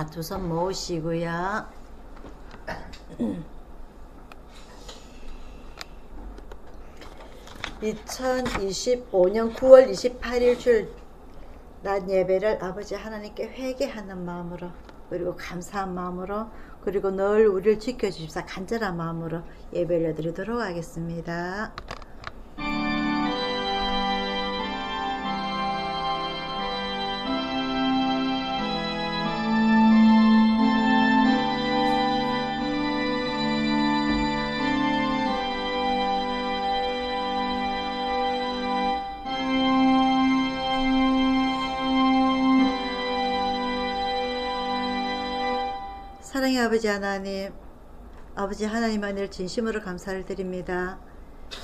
두 손 모으시고요. 2025년 9월 28일 줄 낮 예배를 아버지 하나님께 회개하는 마음으로, 그리고 감사한 마음으로, 그리고 늘 우리를 지켜주십사 간절한 마음으로 예배를 드리도록 하겠습니다. 사랑의 아버지 하나님, 아버지 하나님만을 진심으로 감사를 드립니다.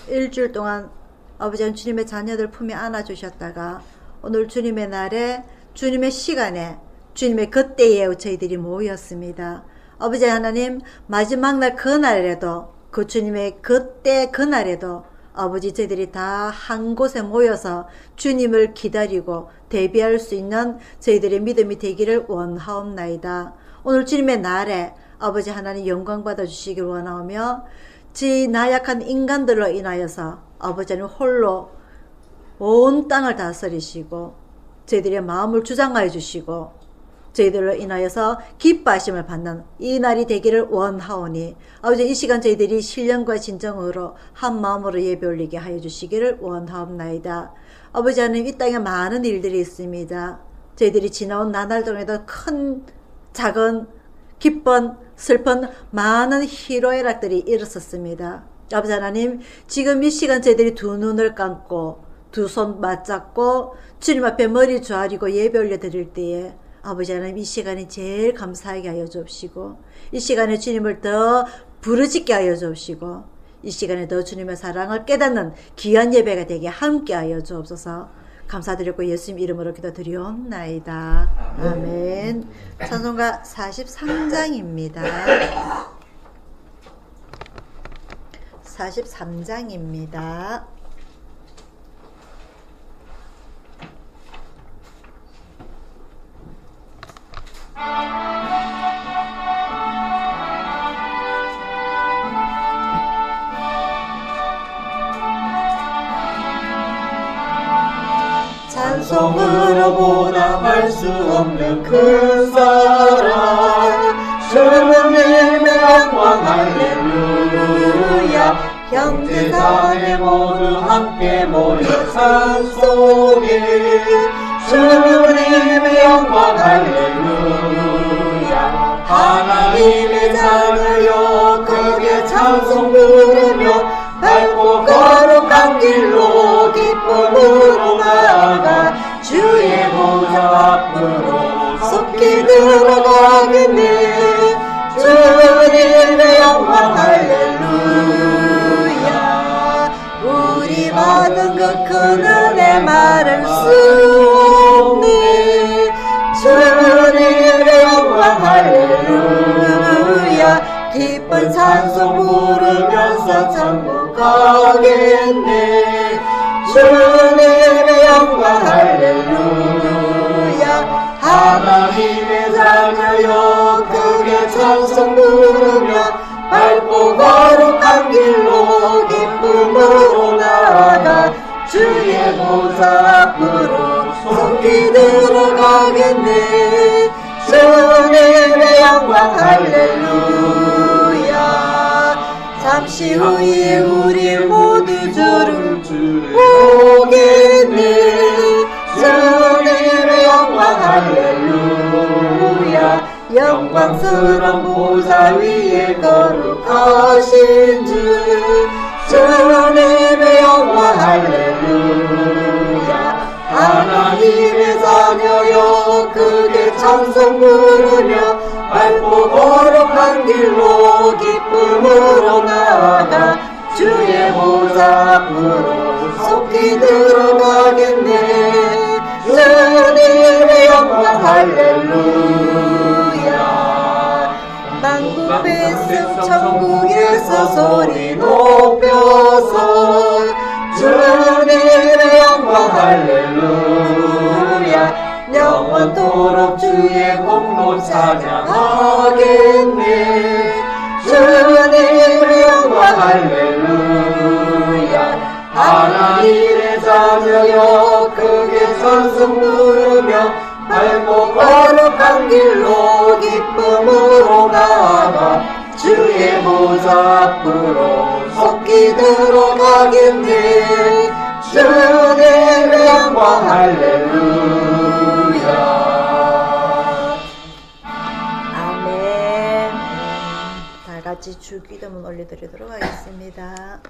일주일 동안 아버지 주님의 자녀들 품에 안아주셨다가 오늘 주님의 날에, 주님의 시간에, 주님의 그때에 저희들이 모였습니다. 아버지 하나님, 마지막 날 그날에도, 그 주님의 그때 그날에도 아버지 저희들이 다 한 곳에 모여서 주님을 기다리고 대비할 수 있는 저희들의 믿음이 되기를 원하옵나이다. 오늘 주님의 날에 아버지 하나님 영광 받아주시길 원하오며, 지 나약한 인간들로 인하여서 아버지 하나님 홀로 온 땅을 다스리시고 저희들의 마음을 주장하여 주시고 저희들로 인하여서 기뻐하심을 받는 이 날이 되기를 원하오니, 아버지 이 시간 저희들이 신령과 진정으로 한 마음으로 예배 올리게 하여 주시기를 원하옵나이다. 아버지 하나님, 이 땅에 많은 일들이 있습니다. 저희들이 지나온 나날 동안에도 큰 작은 기쁜 슬픈 많은 희로애락들이 일었었습니다. 아버지 하나님, 지금 이 시간 저희들이 두 눈을 감고 두 손 맞잡고 주님 앞에 머리 조아리고 예배 올려 드릴 때에 아버지 하나님, 이 시간이 제일 감사하게 하여 주옵시고, 이 시간에 주님을 더 부르짖게 하여 주옵시고, 이 시간에 더 주님의 사랑을 깨닫는 귀한 예배가 되게 함께 하여 주옵소서. 감사드리고 예수님 이름으로 기도드리옵나이다. 아멘. 찬송가 43장입니다. 43장입니다. 찬송으로 보답할 수 없는 그 사랑, 주님의 영광 할렐루야. 형제자매 모두 함께 모여 찬송해, 주님의 영광 할렐루야. 하나님의 자녀여 크게 찬송 부르며 밝고 거룩한 길로 기쁨으로 나아가 주의 보좌 앞으로 속히 들어가겠네. 주님의 영광 할렐루야. 우리 받은 그 큰 은혜 말할 수 없네. 주님의 영광 할렐루야. 기쁜 찬송 부르면서 천국 가겠네. 주님의 영광 할렐루야. 하나님의 자녀여 크게 찬송 부르며 밝고 거룩한 길로 기쁨으로 나아가 주의 보좌 앞으로 속히 들어가겠네. 주님의 영광 할렐루야. 잠시 후에 우리 모두 주를 보겠네. 주님의 영광 할렐루야. 영광스러운 보좌 위에 거룩하신 주, 주님의 영광 할렐루야. 하나님의 자녀여 크게 찬송 부르며 밝고 거룩한 길로 기쁨으로 나아가 주의 보좌 앞으로 속히 들어가겠네. 주님의 영광 할렐루야. 만국 백성 천국에서 소리 높여서 주님의 영광 할렐루야. 영원토록 주의 공로 찬양하겠네. 주님의 영광 할렐루야. 하나님의 자녀여 크게 찬송 부르며 밝고 거룩한 길로 기쁨으로 나아가 주의 보좌 앞으로 속히 들어가겠네. 주님의 영광 할렐루야. 아멘. 다 같이 주 기도문 올려드리도록 하겠습니다.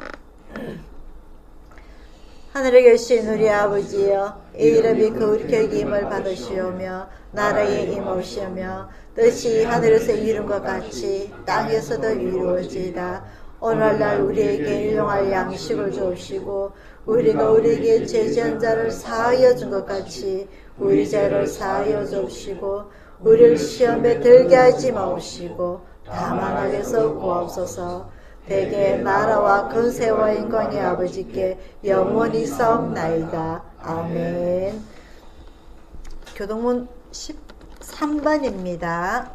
하늘에 계신 우리 아버지여, 이 이름이 거룩히 여김을 받으시오며 나라에 임하시오며 뜻이 하늘에서 이룬 것 같이 땅에서도 이루어지이다. 오늘날 우리에게 일용할 양식을 주옵시고 우리가 우리에게 죄지은 자를 사하여 준 것 같이 우리 죄를 사하여 주옵시고 우리를 시험에 들게 하지 마옵시고 다만 악에서 구하옵소서. 대개 나라와 근세와 영광의 아버지께 영원히 싸움나이다. 아멘. 교동문 13번입니다.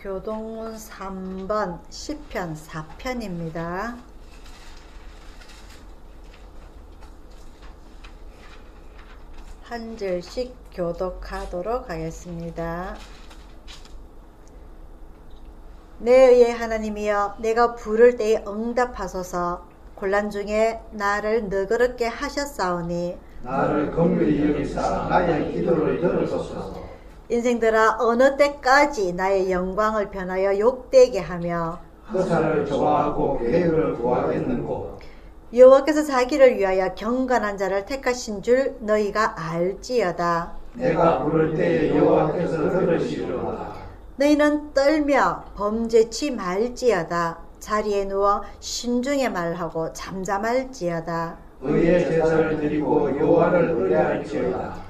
교동문 3번 시편 4편입니다. 한 절씩 교독하도록 하겠습니다. 내 의의 하나님이여, 내가 부를 때에 응답하소서. 곤란 중에 나를 너그럽게 하셨사오니 나를 긍휼히 여기사 나의 기도를 들으소서. 인생들아, 어느 때까지 나의 영광을 변하여 욕되게 하며 허사를 좋아하고 계획을 구하겠는고. 여호와께서 자기를 위하여 경건한 자를 택하신 줄 너희가 알지어다. 내가 부를 때에 여호와께서 들으시리로다. 너희는 떨며 범죄치 말지어다. 자리에 누워 신중에 말하고 잠잠할지어다. 의의 제사를 드리고 여호와를 의뢰할지어다.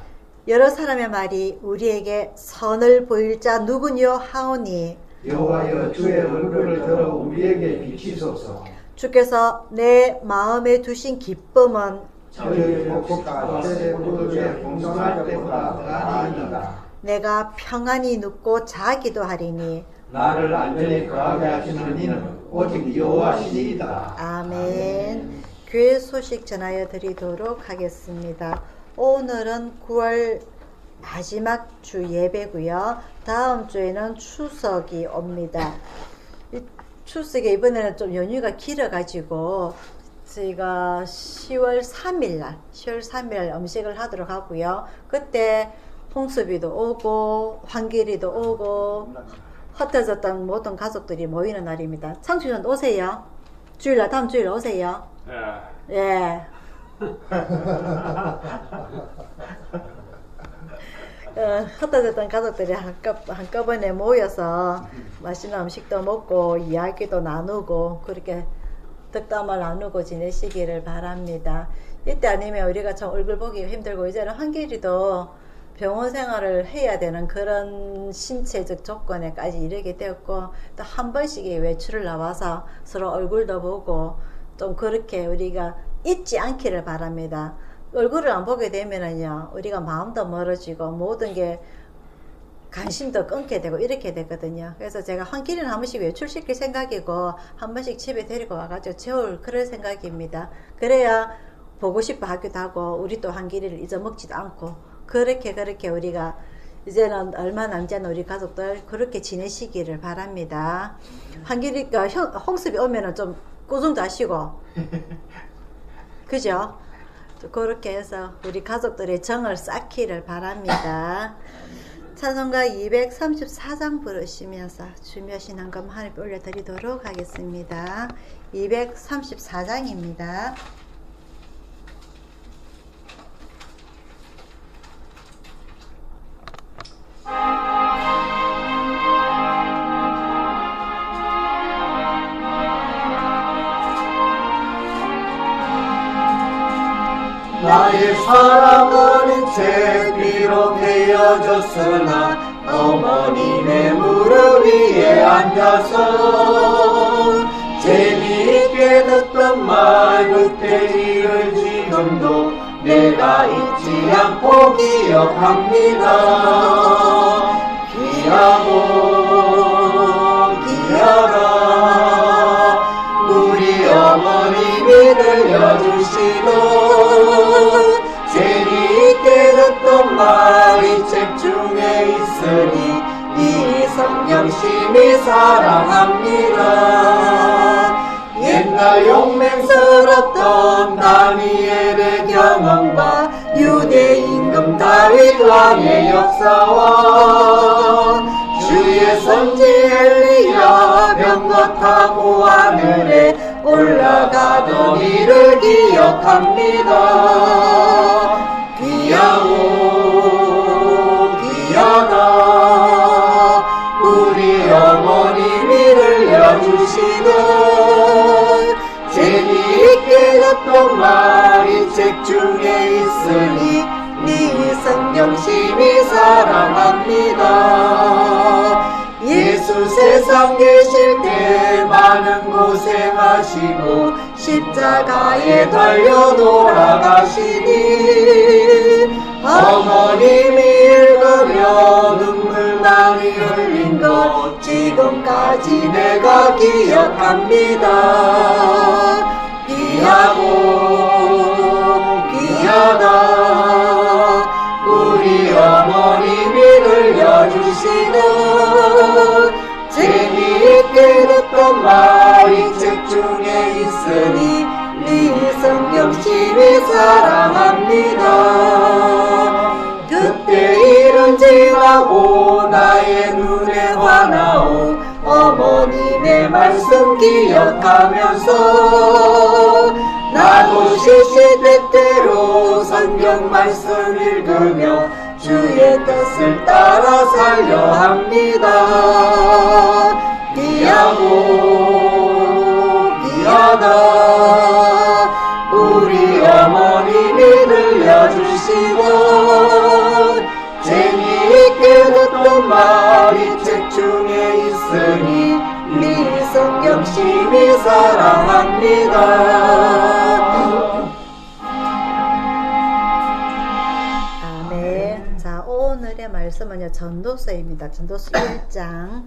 여러 사람의 말이 우리에게 선을 보일 자 누구뇨 하오니 여호와여, 주의 얼굴을 들어 우리에게 비치소서. 주께서 내 마음에 두신 기쁨은 저희 복국과 새 무릎에 풍성할 때보다 나아니이다. 내가 평안히 눕고 자기도 하리니. 나를 안전히 거하게 하시는 이는 오직 여호와시니이다. 아멘. 교회 소식 전하여 드리도록 하겠습니다. 오늘은 9월 마지막 주 예배고요. 다음 주에는 추석이 옵니다. 추석에 이번에는 좀 연휴가 길어가지고 저희가 10월 3일 음식을 하도록 하고요. 그때 홍수비도 오고 환기리도 오고 흩어졌던 모든 가족들이 모이는 날입니다. 창춘은 오세요. 주일날 다음 주일 오세요. 예. 흩어졌던 가족들이 한꺼번에 모여서 맛있는 음식도 먹고 이야기도 나누고 그렇게 덕담을 나누고 지내시기를 바랍니다. 이때 아니면 우리가 참 얼굴 보기 힘들고 이제는 한길이도 병원 생활을 해야 되는 그런 신체적 조건에까지 이르게 되었고 또 한 번씩의 외출을 나와서 서로 얼굴도 보고 좀 그렇게 우리가 잊지 않기를 바랍니다. 얼굴을 안 보게 되면은요, 우리가 마음도 멀어지고 모든 게 관심도 끊게 되고 이렇게 되거든요. 그래서 제가 한 끼는 한 번씩 외출시킬 생각이고 한 번씩 집에 데리고 와가지고 재울 그럴 생각입니다. 그래야 보고 싶어 하기도 하고 우리 또 한 끼를 잊어먹지도 않고 그렇게 우리가 이제는 얼마 남지 않은 우리 가족들 그렇게 지내시기를 바랍니다. 한길이가 홍수비 오면은 좀 꾸중도 하시고 그죠? 그렇게 해서 우리 가족들의 정을 쌓기를 바랍니다. 찬송가 234장 부르시면서 주며신 헌금 하나님께 올려드리도록 하겠습니다. 234장입니다. 나의 사랑하는 채 비록 헤어졌으나 어머님의 무릎 위에 앉아서 재미있게 듣던 말 그때 일을 지금도 내가 잊지 않고 기억합니다. 귀하고 귀하다 우리 어머님이 들려주시던 재미있게 듣던 말 이 책 중에 있으니 이 성경 심히 사랑합니다. 옛날 용맹스럽던 다니엘의 경험과 유대 임금 다윗 왕의 역사와 주의 선지 엘리야 병거 타고 하늘에 올라가던 일을 기억합니다. 귀하고 귀하다 우리 어머님이 들려주시는 재미있게 듣던 말이 책 중에 있으니 네 성경 심히 사랑합니다. 예수 세상 계실 때 많은 고생하시고 십자가에 달려 돌아가시니 어머님이 읽으며 눈물 많이 흘린 것 지금까지 내가 기억합니다. 귀하고 귀하다 우리 어머님이 들려주시는 재미있게 듣던 말이 책 중에 있으니 네 성경 심히 사랑합니다. 그때 일은 지나고 나의 눈에 환하오 어머님의 말씀 기억하면서 나도 시시때때로 성경 말씀 읽으며 주의 뜻을 따라 살려 합니다. 귀하고 귀하다 우리 어머님이 들려주시는 재미있게 듣던 말이 책 중에 있으니 네 성경 심히 사랑합니다. 아멘. 자, 오늘의 말씀은요, 전도서입니다. 전도서 1장.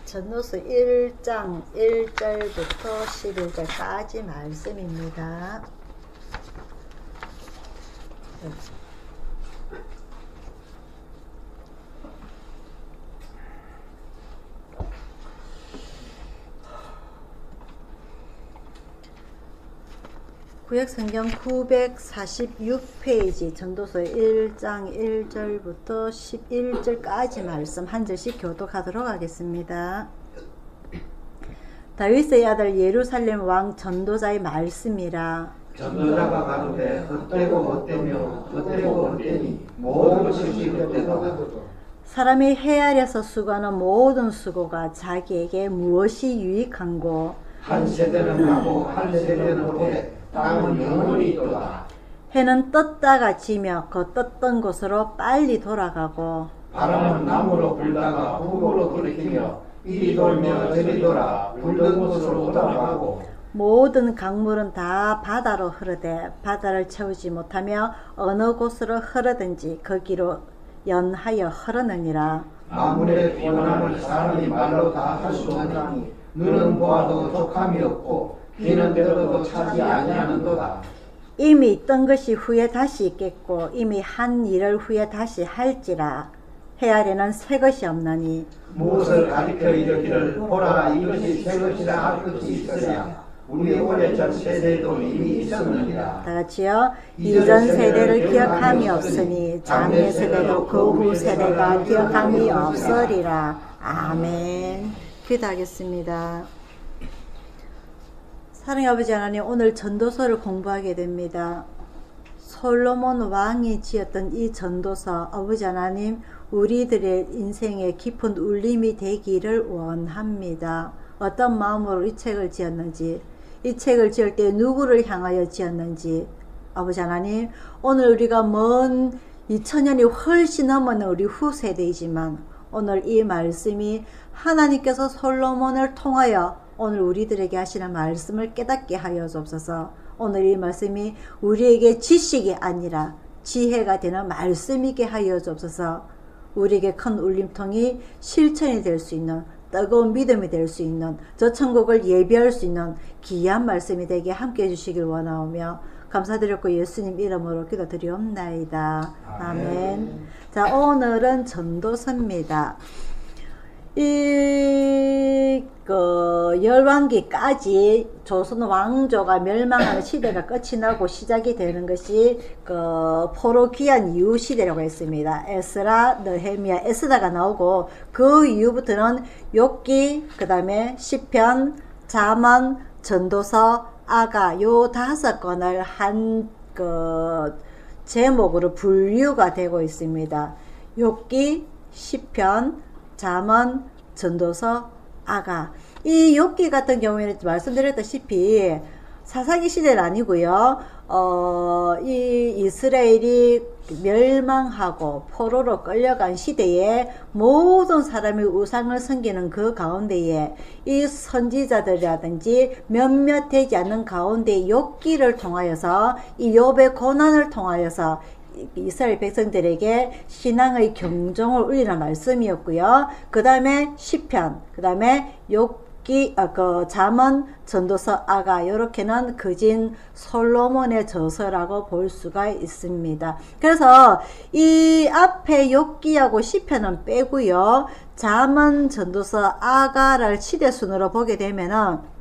전도서 1장 1절부터 11절까지 말씀입니다. 구약성경 946페이지 전도서 1장 1절부터 11절까지 말씀 한 절씩 교독하도록 하겠습니다. 다윗의 아들 예루살렘 왕 전도자의 말씀이라. 전도자가 가로되 헛되고 헛되며 헛되고 헛되니 모든 것이 헛되도다. 사람이 헤아려서 수고하는 모든 수고가 자기에게 무엇이 유익한고 한 세대는 가고 한 세대는 오되 땅은 영원히 있도다. 해는 떴다가 지며 그 떴던 곳으로 빨리 돌아가고 바람은 나무로 불다가 북으로 돌이키며 이리 돌며 저리 돌아 불던 곳으로 돌아가고 모든 강물은 다 바다로 흐르되 바다를 채우지 못하며 어느 곳으로 흐르든지 거기로 연하여 흐르느니라. 만물의 피원함을 사람이 말로 다 할 수 없나니 눈은 보아도 족함이 없고 귀는 들어도 차지 아니하는도다. 이미 있던 것이 후에 다시 있겠고 이미 한 일을 후에 다시 할지라. 헤아려는 새 것이 없나니 무엇을 가리켜 이르기를 보라 이것이 새 것이라 할 것이 있으랴. 우리 오래전 세대도 이미 있었느니라. 다같이요. 이전 세대를 기억함이 없으니 장래 세대도 그 후 세대가 기억함이 없으리라. 아멘. 기도하겠습니다. 사랑의 아버지 하나님, 오늘 전도서를 공부하게 됩니다. 솔로몬 왕이 지었던 이 전도서, 아버지 하나님, 우리들의 인생에 깊은 울림이 되기를 원합니다. 어떤 마음으로 이 책을 지었는지, 이 책을 지을 때 누구를 향하여 지었는지, 아버지 하나님, 오늘 우리가 먼 2000년이 훨씬 넘은 우리 후세대이지만 오늘 이 말씀이 하나님께서 솔로몬을 통하여 오늘 우리들에게 하시는 말씀을 깨닫게 하여 주옵소서. 오늘 이 말씀이 우리에게 지식이 아니라 지혜가 되는 말씀이게 하여 주옵소서. 우리에게 큰 울림통이 실천이 될 수 있는, 뜨거운 믿음이 될 수 있는, 저 천국을 예비할 수 있는 귀한 말씀이 되게 함께 해주시길 원하오며 감사드렸고 예수님 이름으로 기도드리옵나이다. 아멘. 자, 오늘은 전도서입니다. 열왕기까지 조선 왕조가 멸망하는 시대가 끝이 나고 시작이 되는 것이 포로 귀환 이후 시대라고 했습니다. 에스라, 느헤미야, 에스더가 나오고 그 이후부터는 욥기, 그 다음에 시편, 잠언, 전도서, 아가 요 5권을 한 제목으로 분류가 되고 있습니다. 욥기, 시편, 잠언, 전도서, 아가. 이 욥기 같은 경우에는 말씀드렸다시피 사사기 시대는 아니고요. 이 이스라엘이 멸망하고 포로로 끌려간 시대에 모든 사람이 우상을 섬기는 그 가운데에 이 선지자들이라든지 몇몇 되지 않는 가운데 욥기를 통하여서 이 욥의 고난을 통하여서 이스라엘 백성들에게 신앙의 경종을 울리는 말씀이었고요. 그 다음에 시편, 그 다음에 잠언, 전도서, 아가 이렇게는 거진 솔로몬의 저서라고 볼 수가 있습니다. 그래서 이 앞에 욥기하고 시편은 빼고요. 잠언, 전도서, 아가를 시대순으로 보게 되면은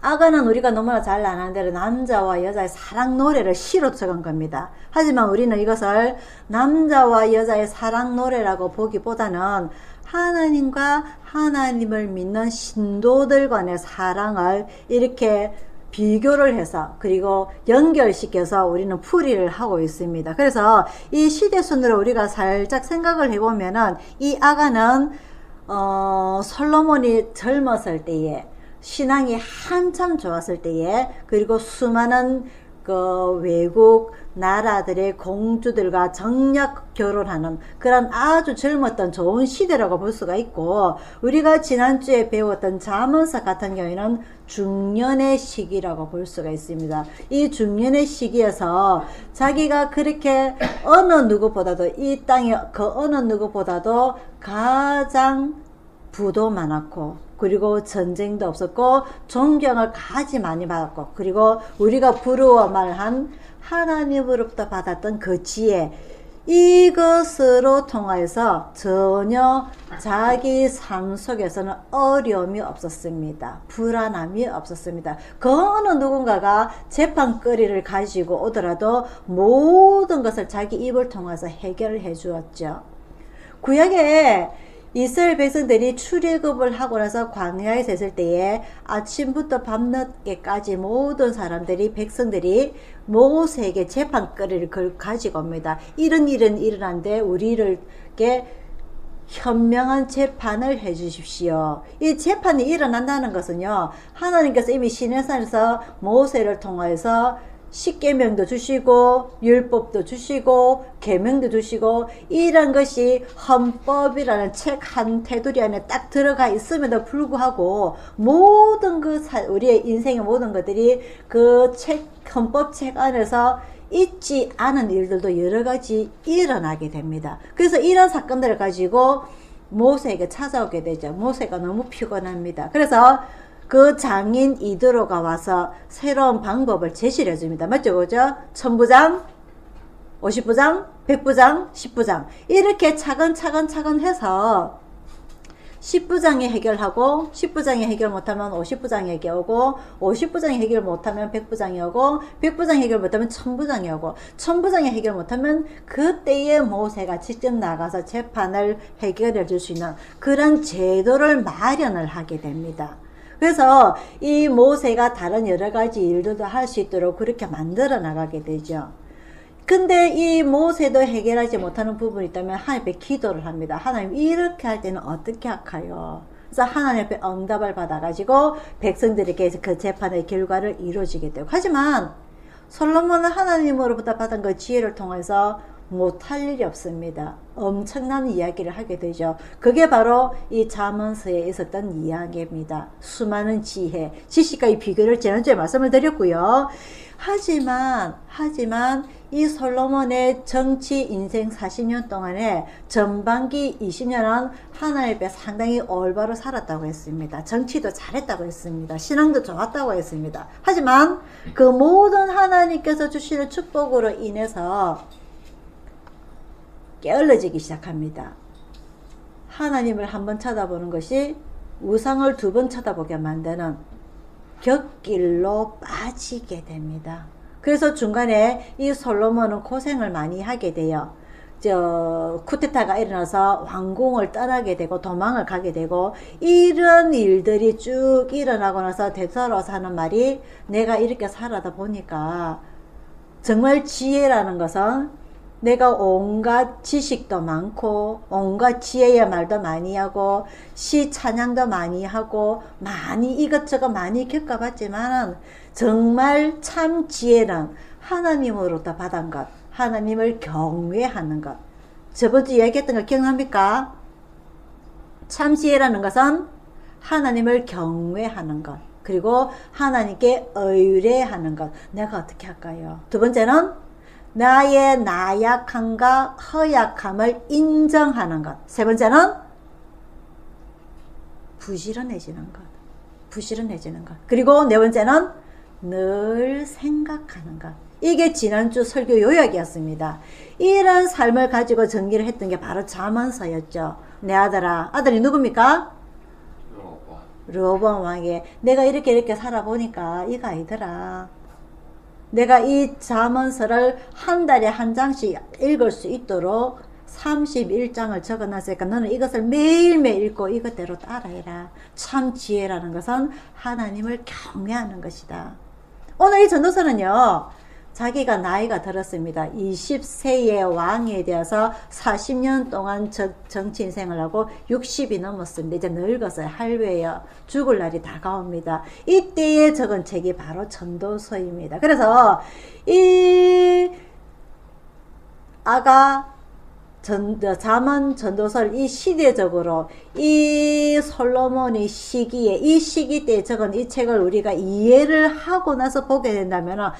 아가는 우리가 너무나 잘 아는 대로 남자와 여자의 사랑 노래를 시로 적은 겁니다. 하지만 우리는 이것을 남자와 여자의 사랑 노래라고 보기보다는 하나님과 하나님을 믿는 신도들 간의 사랑을 이렇게 비교를 해서 그리고 연결시켜서 우리는 풀이를 하고 있습니다. 그래서 이 시대순으로 우리가 살짝 생각을 해보면은 이 아가는 솔로몬이 젊었을 때에 신앙이 한참 좋았을 때에 그리고 수많은 외국 나라들의 공주들과 정략 결혼하는 그런 아주 젊었던 좋은 시대라고 볼 수가 있고 우리가 지난주에 배웠던 잠언서 같은 경우에는 중년의 시기라고 볼 수가 있습니다. 이 중년의 시기에서 자기가 그렇게 어느 누구보다도 이 땅에 그 어느 누구보다도 가장 부도 많았고 그리고 전쟁도 없었고 존경을 가지 많이 받았고 그리고 우리가 부러워 말한 하나님으로부터 받았던 그 지혜 이것으로 통하여서 전혀 자기 삶 속에서는 어려움이 없었습니다. 불안함이 없었습니다. 그 어느 누군가가 재판거리를 가지고 오더라도 모든 것을 자기 입을 통해서 해결해 주었죠. 구약에 이스라엘 백성들이 출애굽을 하고 나서 광야에 있을 때에 아침부터 밤늦게까지 모든 사람들이 백성들이 모세에게 재판거리를 가지고 옵니다. 이런 일은 일어난데 우리에게 현명한 재판을 해 주십시오. 이 재판이 일어난다는 것은요 하나님께서 이미 시내산에서 모세를 통해서 십계명도 주시고 율법도 주시고 계명도 주시고 이런 것이 헌법이라는 책 한 테두리 안에 딱 들어가 있음에도 불구하고 모든 우리의 인생의 모든 것들이 그 헌법 책 안에서 있지 않은 일들도 여러 가지 일어나게 됩니다. 그래서 이런 사건들을 가지고 모세에게 찾아오게 되죠. 모세가 너무 피곤합니다. 그래서 그 장인 이드로가 와서 새로운 방법을 제시를 해줍니다. 맞죠? 그죠? 1000부장, 50부장, 100부장, 10부장 이렇게 차근차근 해서 10부장이 해결하고 10부장이 해결 못하면 50부장에게 오고 50부장이 해결 못하면 100부장이 오고 100부장이 해결 못하면 1000부장이 오고 1000부장이 해결 못하면 그때의 모세가 직접 나가서 재판을 해결해 줄 수 있는 그런 제도를 마련을 하게 됩니다. 그래서 이 모세가 다른 여러 가지 일들도 할 수 있도록 그렇게 만들어 나가게 되죠. 근데 이 모세도 해결하지 못하는 부분이 있다면 하나님 앞에 기도를 합니다. 하나님 이렇게 할 때는 어떻게 할까요? 그래서 하나님 앞에 응답을 받아가지고 백성들에게 그 재판의 결과를 이루어지게 되고 하지만 솔로몬은 하나님으로부터 받은 그 지혜를 통해서 못할 일이 없습니다. 엄청난 이야기를 하게 되죠. 그게 바로 이 잠언서에 있었던 이야기입니다. 수많은 지혜, 지식과 이 비교를 지난주에 말씀을 드렸고요. 하지만 이 솔로몬의 정치 인생 40년 동안에 전반기 20년은 하나님 앞에 상당히 올바로 살았다고 했습니다. 정치도 잘했다고 했습니다. 신앙도 좋았다고 했습니다. 하지만 그 모든 하나님께서 주시는 축복으로 인해서 게을러지기 시작합니다. 하나님을 한번 쳐다보는 것이 우상을 두 번 쳐다보게 만드는 곁길로 빠지게 됩니다. 그래서 중간에 이 솔로몬은 고생을 많이 하게 돼요. 쿠데타가 일어나서 왕궁을 떠나게 되고 도망을 가게 되고 이런 일들이 쭉 일어나고 나서 되돌아서 하는 말이, 내가 이렇게 살아다 보니까 정말 지혜라는 것은 내가 온갖 지식도 많고 온갖 지혜의 말도 많이 하고 시 찬양도 많이 하고 많이 이것저것 많이 겪어봤지만 정말 참 지혜는 하나님으로부터 받은 것, 하나님을 경외하는 것. 저번주 이야기했던 거 기억납니까? 참 지혜라는 것은 하나님을 경외하는 것, 그리고 하나님께 의뢰하는 것. 내가 어떻게 할까요? 두 번째는 나의 나약함과 허약함을 인정하는 것. 세 번째는 부지런해지는 것. 그리고 네 번째는 늘 생각하는 것. 이게 지난주 설교 요약이었습니다. 이런 삶을 가지고 전기를 했던 게 바로 잠언서였죠. 내 아들아, 아들이 누굽니까? 르호보암 왕이. 내가 이렇게 살아보니까 이거 아니더라. 내가 이 잠언서를 한 달에 한 장씩 읽을 수 있도록 31장을 적어놨으니까 너는 이것을 매일매일 읽고 이것대로 따라해라. 참 지혜라는 것은 하나님을 경외하는 것이다. 오늘 이 전도서는요, 자기가 나이가 들었습니다. 20세의 왕에 되어서 40년 동안 정치 인생을 하고 60이 넘었습니다. 이제 늙었어요. 할배예요. 죽을 날이 다가옵니다. 이때에 적은 책이 바로 전도서입니다. 그래서 이 잠언 전도서를 이 시대적으로 이 솔로몬의 시기에, 이 시기 때 적은 이 책을 우리가 이해를 하고 나서 보게 된다면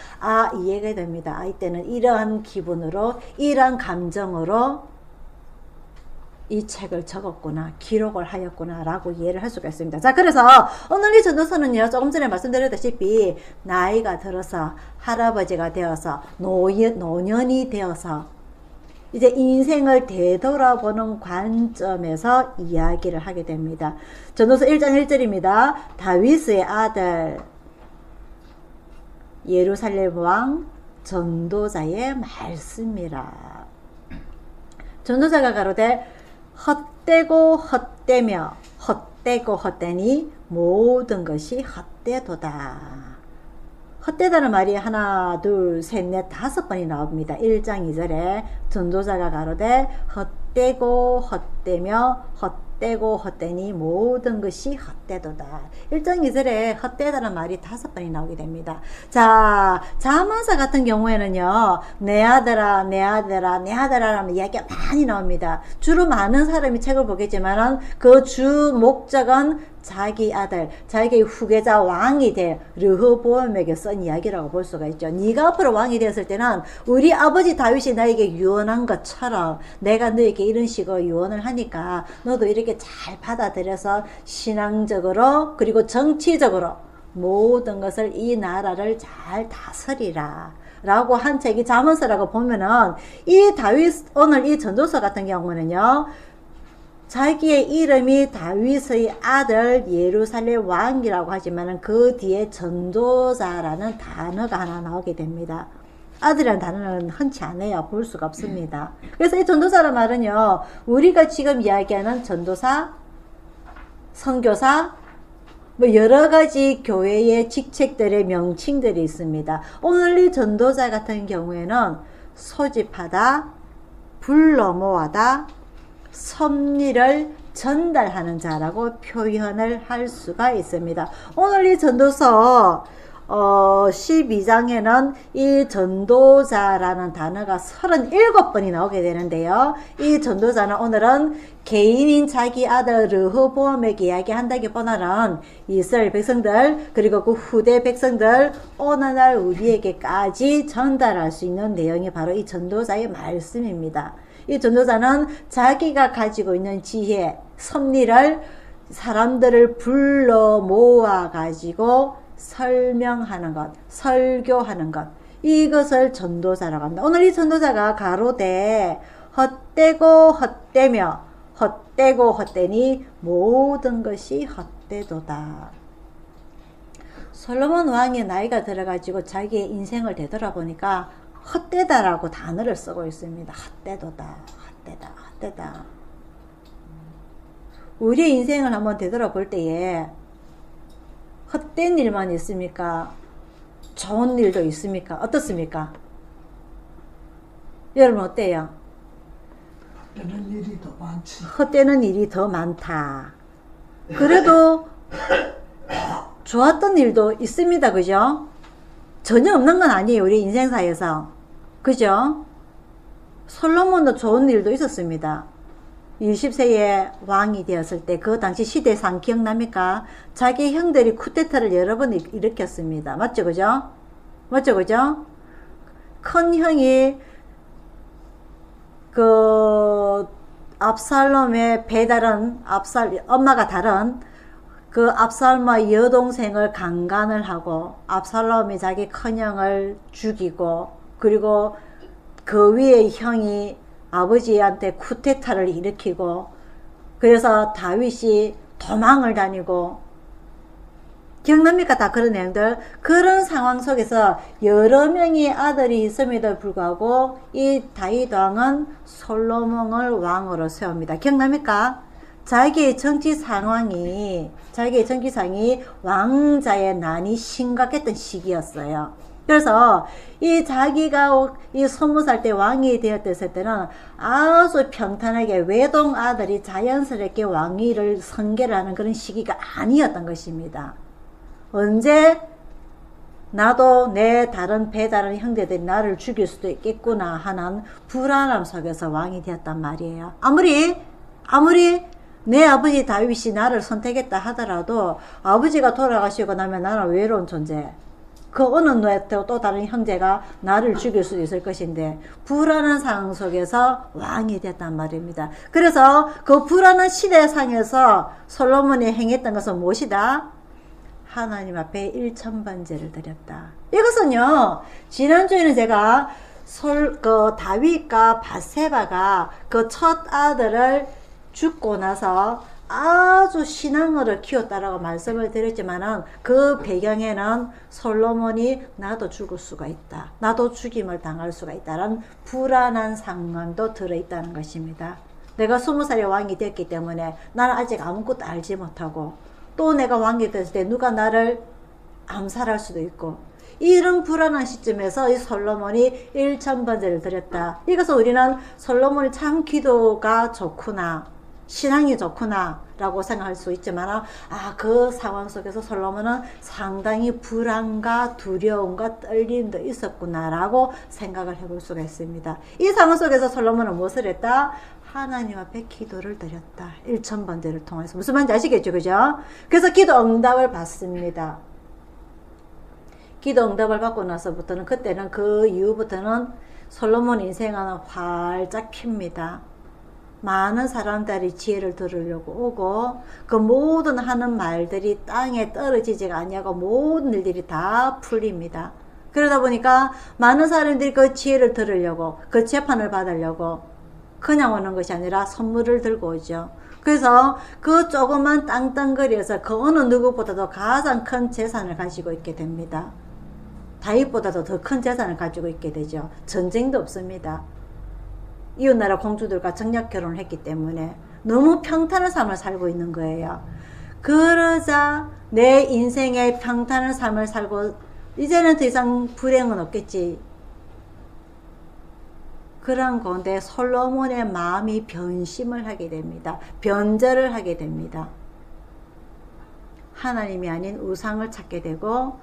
이해가 됩니다. 이때는 이러한 기분으로, 이러한 감정으로 이 책을 적었구나, 기록을 하였구나 라고 이해를 할 수가 있습니다. 자, 그래서 오늘 이 전도서는요, 조금 전에 말씀드렸다시피 나이가 들어서 할아버지가 되어서 노년이 되어서 이제 인생을 되돌아보는 관점에서 이야기를 하게 됩니다. 전도서 1장 1절입니다. 다윗의 아들 예루살렘 왕 전도자의 말씀이라. 전도자가 가로되 헛되고 헛되며 헛되고 헛되니 모든 것이 헛되도다. 헛되다는 말이 하나, 둘, 셋, 넷, 5번이 나옵니다. 1장 2절에 전도자가 가로되 헛되고 헛되며 헛되고 헛되니 모든 것이 헛되도다. 1장 2절에 헛되다는 말이 5번이 나오게 됩니다. 자, 잠언서 같은 경우에는요, 내 아들아, 내 아들아, 내 아들아라는 이야기가 많이 나옵니다. 주로 많은 사람이 책을 보겠지만 그 주 목적은 자기 아들, 자기의 후계자 왕이 될 르호보암에게 쓴 이야기라고 볼 수가 있죠. 네가 앞으로 왕이 되었을 때는 우리 아버지 다윗이 나에게 유언한 것처럼 내가 너에게 이런 식으로 유언을 하니까 너도 이렇게 잘 받아들여서 신앙적으로 그리고 정치적으로 모든 것을, 이 나라를 잘 다스리라 라고 한 책이 잠언서라고 보면은, 이 다윗, 오늘 이 전도서 같은 경우는요, 자기의 이름이 다윗의 아들 예루살렘 왕이라고 하지만 그 뒤에 전도자라는 단어가 하나 나오게 됩니다. 아들이라는 단어는 흔치 않아요. 볼 수가 없습니다. 그래서 이 전도사란 말은요, 우리가 지금 이야기하는 전도사, 선교사, 여러 가지 교회의 직책들의 명칭들이 있습니다. 오늘 이 전도자 같은 경우에는 소집하다, 불러 모아다, 섭리를 전달하는 자라고 표현을 할 수가 있습니다. 오늘 이 전도서 12장에는 이 전도자라는 단어가 37번이 나오게 되는데요. 이 전도자는 오늘은 개인인 자기 아들 르호보암에게 이야기한다기보다는 이스라엘 백성들 그리고 그 후대 백성들 오늘날 우리에게까지 전달할 수 있는 내용이 바로 이 전도자의 말씀입니다. 이 전도자는 자기가 가지고 있는 지혜, 섭리를 사람들을 불러 모아 가지고 설명하는 것, 설교하는 것, 이것을 전도자라고 합니다. 오늘 이 전도자가 가로되 헛되고 헛되며 헛되고 헛되니 모든 것이 헛되도다. 솔로몬 왕이 나이가 들어가지고 자기의 인생을 되돌아보니까 헛되다라고 단어를 쓰고 있습니다. 헛되도다, 헛되다, 헛되다. 우리의 인생을 한번 되돌아볼 때에 헛된 일만 있습니까? 좋은 일도 있습니까? 어떻습니까? 여러분 어때요? 헛되는 일이 더 많지. 헛되는 일이 더 많다. 그래도 좋았던 일도 있습니다. 그죠? 전혀 없는 건 아니에요. 우리 인생사에서. 그죠? 솔로몬도 좋은 일도 있었습니다. 20세에 왕이 되었을 때 그 당시 시대상 기억납니까? 자기 형들이 쿠데타를 여러 번 일으켰습니다. 맞죠? 그죠? 맞죠? 그죠? 큰 형이 그 압살롬의 배다른 엄마가 다른 그 압살롬의 여동생을 강간을 하고 압살롬이 자기 큰형을 죽이고 그리고 그 위에 형이 아버지한테 쿠데타를 일으키고 그래서 다윗이 도망을 다니고 기억납니까? 다 그런 내용들. 그런 상황 속에서 여러 명의 아들이 있음에도 불구하고 이 다윗 왕은 솔로몬을 왕으로 세웁니다. 기억납니까? 자기의 정치 상황이 왕자의 난이 심각했던 시기였어요. 그래서 이 자기가 이 20살 때 왕이 되었을 때는 아주 평탄하게 외동 아들이 자연스럽게 왕위를 선계를 하는 그런 시기가 아니었던 것입니다. 언제 나도 내 다른 배다른 형제들이 나를 죽일 수도 있겠구나 하는 불안함 속에서 왕이 되었단 말이에요. 아무리 내 아버지 다윗이 나를 선택했다 하더라도 아버지가 돌아가시고 나면 나는 외로운 존재. 그 어느 누에 또 다른 형제가 나를 죽일 수도 있을 것인데 불안한 상황 속에서 왕이 됐단 말입니다. 그래서 그 불안한 시대상에서 솔로몬이 행했던 것은 무엇이다? 하나님 앞에 일천번제를 드렸다. 이것은요, 지난주에는 제가 다윗과 밧세바가 그 첫 아들을 죽고 나서 아주 신앙으로 키웠다라고 말씀을 드렸지만은 그 배경에는 솔로몬이 나도 죽을 수가 있다. 나도 죽임을 당할 수가 있다라는 불안한 상황도 들어있다는 것입니다. 내가 20살에 왕이 됐기 때문에 나는 아직 아무것도 알지 못하고 또 내가 왕이 됐을 때 누가 나를 암살할 수도 있고 이런 불안한 시점에서 이 솔로몬이 1000번제를 드렸다. 이것은 우리는 솔로몬이 참 기도가 좋구나, 신앙이 좋구나 라고 생각할 수 있지만 그 상황 속에서 솔로몬은 상당히 불안과 두려움과 떨림도 있었구나 라고 생각을 해볼 수가 있습니다. 이 상황 속에서 솔로몬은 무엇을 했다? 하나님 앞에 기도를 드렸다. 1000번제를 통해서. 무슨 말인지 아시겠죠? 그죠? 그래서 기도 응답을 받습니다. 기도 응답을 받고 나서부터는 그때는 그 이후부터는 솔로몬 인생은 활짝 핍니다. 많은 사람들이 지혜를 들으려고 오고 그 모든 하는 말들이 땅에 떨어지지가 아니하고 모든 일들이 다 풀립니다. 그러다 보니까 많은 사람들이 그 지혜를 들으려고 그 재판을 받으려고 그냥 오는 것이 아니라 선물을 들고 오죠. 그래서 그 조그만 땅덩거리에서 그 어느 누구보다도 가장 큰 재산을 가지고 있게 됩니다. 다윗보다도 더 큰 재산을 가지고 있게 되죠. 전쟁도 없습니다. 이웃나라 공주들과 정략 결혼을 했기 때문에 너무 평탄한 삶을 살고 있는 거예요. 그러자 내 인생의 평탄한 삶을 살고 이제는 더 이상 불행은 없겠지. 그런 가운데 솔로몬의 마음이 변심을 하게 됩니다. 변절을 하게 됩니다. 하나님이 아닌 우상을 찾게 되고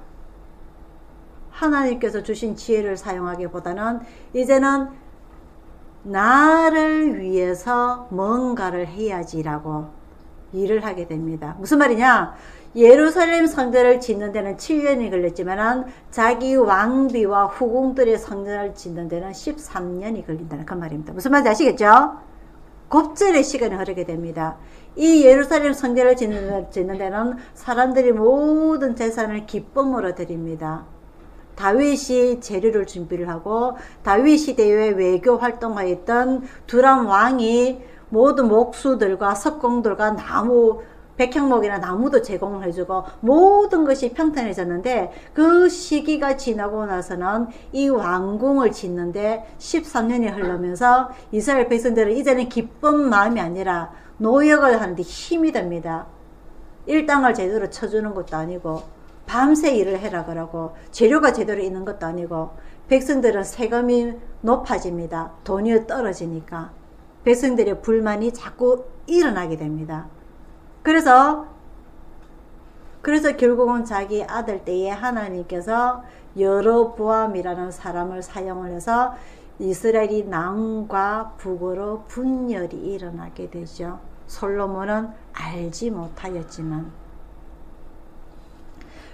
하나님께서 주신 지혜를 사용하기보다는 이제는 나를 위해서 뭔가를 해야지라고 일을 하게 됩니다. 무슨 말이냐? 예루살렘 성전을 짓는 데는 7년이 걸렸지만 자기 왕비와 후궁들의 성전을 짓는 데는 13년이 걸린다는 그 말입니다. 무슨 말인지 아시겠죠? 곱절의 시간이 흐르게 됩니다. 이 예루살렘 성전을 짓는 데는 사람들이 모든 재산을 기쁨으로 드립니다. 다윗이 재료를 준비를 하고 다윗 시대에 외교 활동하였던 두람 왕이 모든 목수들과 석공들과 나무, 백향목이나 나무도 제공을 해주고 모든 것이 평탄해졌는데 그 시기가 지나고 나서는 이 왕궁을 짓는데 13년이 흐르면서 이스라엘 백성들은 이제는 기쁜 마음이 아니라 노역을 하는데 힘이 듭니다. 일당을 제대로 쳐주는 것도 아니고 밤새 일을 해라 그러고 재료가 제대로 있는 것도 아니고 백성들은 세금이 높아집니다. 돈이 떨어지니까 백성들의 불만이 자꾸 일어나게 됩니다. 그래서 결국은 자기 아들 때에 하나님께서 여로보암이라는 사람을 사용을 해서 이스라엘이 남과 북으로 분열이 일어나게 되죠. 솔로몬은 알지 못하였지만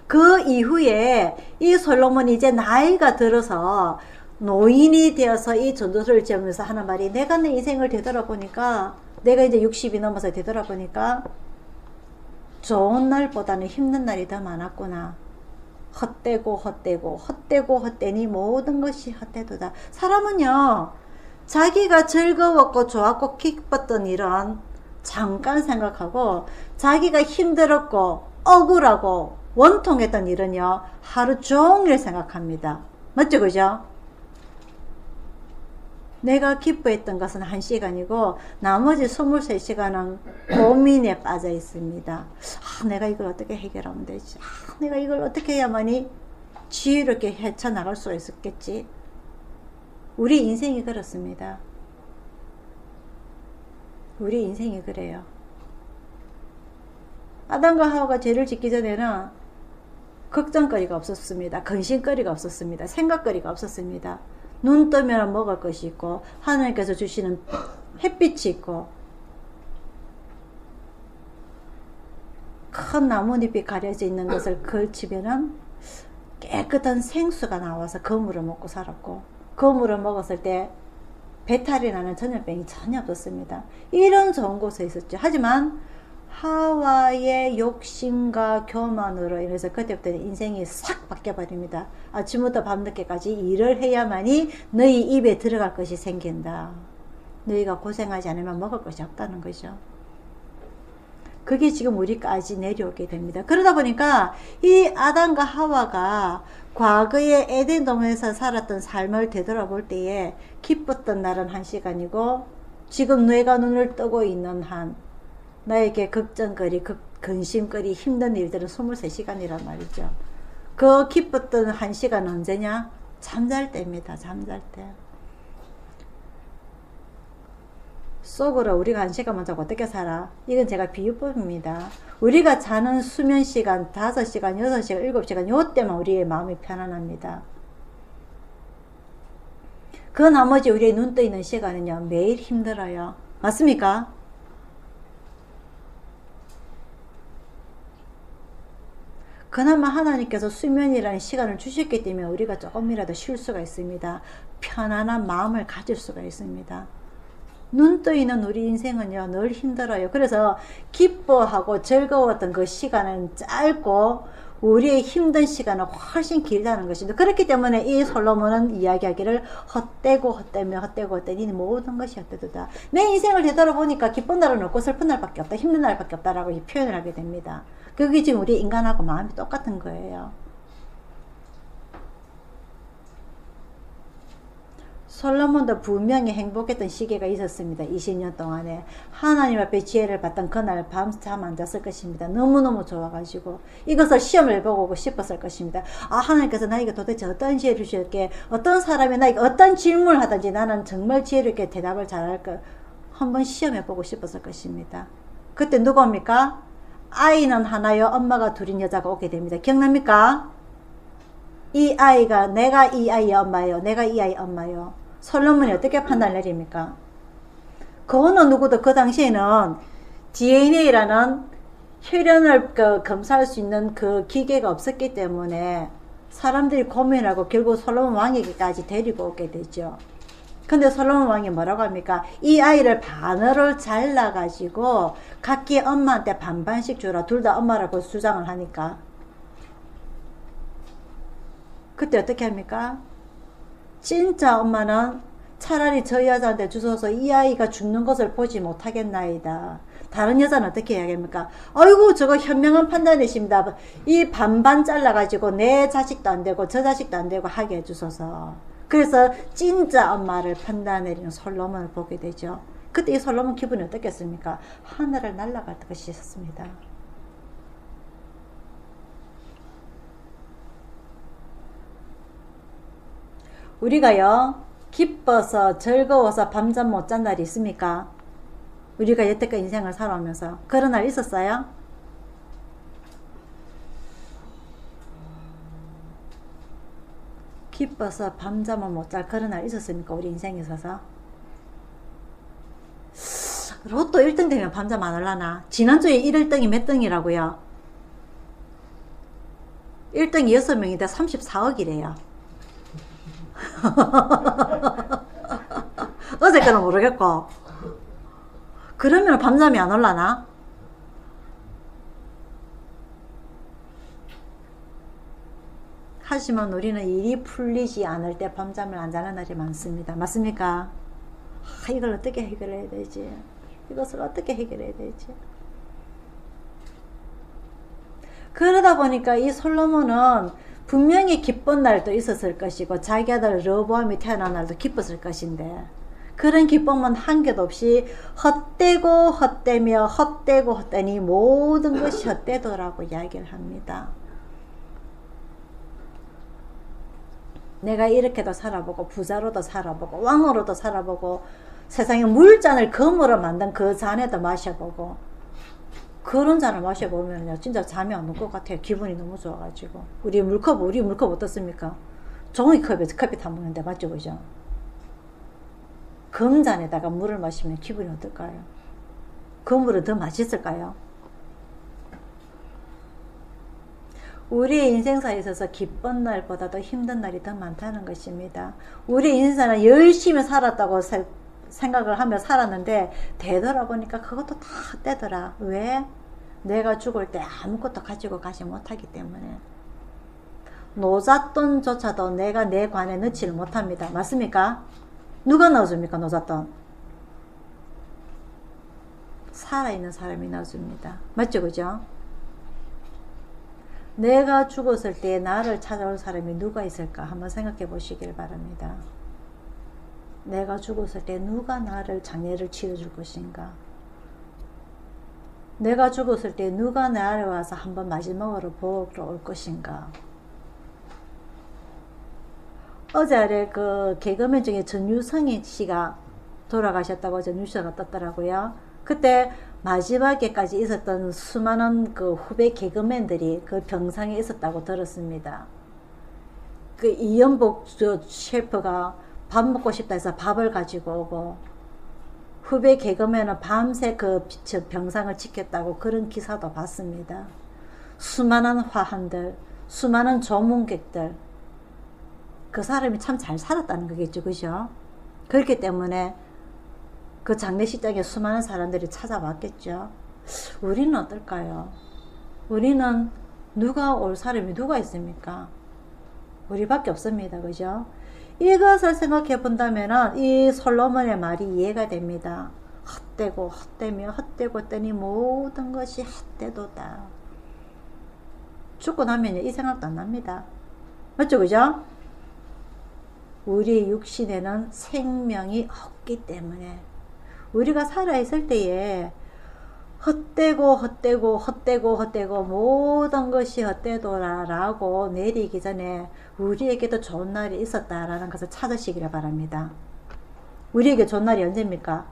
그 이후에 이 솔로몬이 이제 나이가 들어서 노인이 되어서 이 전도서를 지으면서 하는 말이, 내가 내 인생을 되돌아보니까, 내가 이제 60이 넘어서 되돌아보니까 좋은 날보다는 힘든 날이 더 많았구나. 헛되니 모든 것이 헛되도다. 사람은요, 자기가 즐거웠고 좋았고 기뻤던 일은 잠깐 생각하고, 자기가 힘들었고 억울하고 원통했던 일은요, 하루 종일 생각합니다. 맞죠? 그죠? 내가 기뻐했던 것은 1시간이고 나머지 23시간은 고민에 빠져 있습니다. 내가 이걸 어떻게 해결하면 되지? 내가 이걸 어떻게 해야만이 지혜롭게 헤쳐나갈 수가 있었겠지? 우리 인생이 그렇습니다. 우리 인생이 그래요. 아담과 하와가 죄를 짓기 전에는 걱정거리가 없었습니다. 근심거리가 없었습니다. 생각거리가 없었습니다. 눈 뜨면 먹을 것이 있고 하나님께서 주시는 햇빛이 있고 큰 나뭇잎이 가려져 있는 것을 걸치면은 깨끗한 생수가 나와서 그 물을 먹고 살았고, 그 물을 먹었을 때 배탈이 나는 전염병이 전혀 없었습니다. 이런 좋은 곳에 있었죠. 하지만 하와의 욕심과 교만으로 인해서 그때부터 인생이 싹 바뀌어버립니다. 아침부터 밤늦게까지 일을 해야만이 너희 입에 들어갈 것이 생긴다. 너희가 고생하지 않으면 먹을 것이 없다는 거죠. 그게 지금 우리까지 내려오게 됩니다. 그러다 보니까 이 아담과 하와가 과거에 에덴 동에서 살았던 삶을 되돌아볼 때에 기뻤던 날은 1시간이고 지금 내가 눈을 뜨고 있는 한 나에게 걱정거리, 근심거리, 힘든 일들은 23시간이란 말이죠. 그 기뻤던 1시간은 언제냐? 잠잘 때입니다. 잠잘 때. 속으로 우리가 1시간만 자고 어떻게 살아? 이건 제가 비유법입니다. 우리가 자는 수면 시간 5시간, 6시간, 7시간 요때만 우리의 마음이 편안합니다. 그 나머지 우리의 눈 떠 있는 시간은요, 매일 힘들어요. 맞습니까? 그나마 하나님께서 수면이라는 시간을 주셨기 때문에 우리가 조금이라도 쉴 수가 있습니다. 편안한 마음을 가질 수가 있습니다. 눈 떠 있는 우리 인생은요, 늘 힘들어요. 그래서 기뻐하고 즐거웠던 그 시간은 짧고 우리의 힘든 시간은 훨씬 길다는 것입니다. 그렇기 때문에 이 솔로몬은 이야기하기를 헛되니 모든 것이 헛되도다. 내 인생을 되돌아보니까 기쁜 날은 없고 슬픈 날밖에 없다, 힘든 날밖에 없다라고 표현을 하게 됩니다. 그게 지금 우리 인간하고 마음이 똑같은 거예요. 솔로몬도 분명히 행복했던 시기가 있었습니다. 20년 동안에 하나님 앞에 지혜를 받던 그날 밤 잠 안 잤을 것입니다. 너무너무 좋아가지고 이것을 시험을 해보고 싶었을 것입니다. 하나님께서 나에게 도대체 어떤 지혜를 주실게, 어떤 사람이 나에게 어떤 질문을 하든지 나는 정말 지혜롭게 대답을 잘할 거 한번 시험해보고 싶었을 것입니다. 그때 누가 옵니까? 아이는 하나요, 엄마가 둘인 여자가 오게 됩니다. 기억납니까? 이 아이가 내가 이 아이의 엄마예요. 내가 이 아이의 엄마예요. 솔로몬이 어떻게 판단을 내립니까? 그거는 누구도 그 당시에는 DNA라는 혈연을 검사할 수 있는 그 기계가 없었기 때문에 사람들이 고민하고 결국 솔로몬 왕에게까지 데리고 오게 되죠. 근데 솔로몬 왕이 뭐라고 합니까? 이 아이를 반으로 잘라가지고 각기 엄마한테 반반씩 주라. 둘 다 엄마라고 주장을 하니까. 그때 어떻게 합니까? 진짜 엄마는 차라리 저 여자한테 주셔서 이 아이가 죽는 것을 보지 못하겠나이다. 다른 여자는 어떻게 해야겠습니까? 아이고 저거 현명한 판단이십니다. 이 반반 잘라가지고 내 자식도 안 되고 저 자식도 안 되고 하게 해주셔서. 그래서 진짜 엄마를 판단해내리는 솔로몬을 보게 되죠. 그때 이 솔로몬 기분이 어떻겠습니까? 하늘을 날아갈 것이 있었습니다. 우리가요 기뻐서 즐거워서 밤잠 못 잔 날이 있습니까? 우리가 여태껏 인생을 살아오면서 그런 날 있었어요? 기뻐서 밤잠을 못 잘 그런 날 있었습니까? 우리 인생에 있어서. 로또 1등 되면 밤잠 안 할라나? 지난주에 1등이 몇 등이라고요? 1등이 6명인데 34억이래요. 어제 거는 모르겠고. 그러면 밤잠이 안 올라나? 하지만 우리는 일이 풀리지 않을 때 밤잠을 안 자는 날이 많습니다. 맞습니까? 이걸 어떻게 해결해야 되지? 이것을 어떻게 해결해야 되지? 그러다 보니까 이 솔로몬은 분명히 기쁜 날도 있었을 것이고 자기 아들 르호보암이 태어난 날도 기뻤을 것인데 그런 기쁨은 한 개도 없이 헛되고 헛되며 헛되고 헛되니 모든 것이 헛되더라고 이야기를 합니다. 내가 이렇게도 살아보고 부자로도 살아보고 왕으로도 살아보고 세상에 물잔을 금으로 만든 그 잔에도 마셔보고 그런 잔을 마셔보면요 진짜 잠이 안 올 것 같아요. 기분이 너무 좋아가지고. 우리 물컵 어떻습니까? 종이컵에 커피 타먹는데 맞죠 그죠? 금잔에다가 물을 마시면 기분이 어떨까요? 그 물은 더 맛있을까요? 우리의 인생사에 있어서 기쁜 날보다도 힘든 날이 더 많다는 것입니다. 우리 인생은 열심히 살았다고 생각을 하며 살았는데 되돌아보니까 그것도 다 떼더라. 왜? 내가 죽을 때 아무것도 가지고 가지 못하기 때문에. 노잣돈조차도 내가 내 관에 넣지를 못합니다. 맞습니까? 누가 넣어줍니까 노잣돈? 살아있는 사람이 넣어줍니다. 맞죠 그죠? 내가 죽었을 때 나를 찾아올 사람이 누가 있을까 한번 생각해 보시길 바랍니다. 내가 죽었을 때 누가 나를 장례를 치러줄 것인가? 내가 죽었을 때 누가 나를 와서 한번 마지막으로 보러 올 것인가? 어제 그 개그맨 중에 전유성희 씨가 돌아가셨다고 저 뉴스가 떴더라고요. 그때 마지막에까지 있었던 수많은 그 후배 개그맨들이 그 병상에 있었다고 들었습니다. 그 이연복 셰프가 밥 먹고 싶다 해서 밥을 가지고 오고 후배 개그맨은 밤새 그 병상을 지켰다고 그런 기사도 봤습니다. 수많은 화한들, 수많은 조문객들 그 사람이 참 잘 살았다는 거겠죠. 그죠? 그렇기 때문에 그 장례식장에 수많은 사람들이 찾아왔겠죠. 우리는 어떨까요? 우리는 누가 올 사람이 누가 있습니까? 우리밖에 없습니다. 그죠? 이것을 생각해 본다면 이 솔로몬의 말이 이해가 됩니다. 헛되고 헛되며 헛되고 헛되니 모든 것이 헛되도다. 죽고 나면 이 생각도 안 납니다. 맞죠? 그죠? 우리 육신에는 생명이 없기 때문에 우리가 살아있을 때에 헛되고 헛되고 헛되고 헛되고 모든 것이 헛되도라 라고 내리기 전에 우리에게도 좋은 날이 있었다라는 것을 찾으시기를 바랍니다. 우리에게 좋은 날이 언제입니까?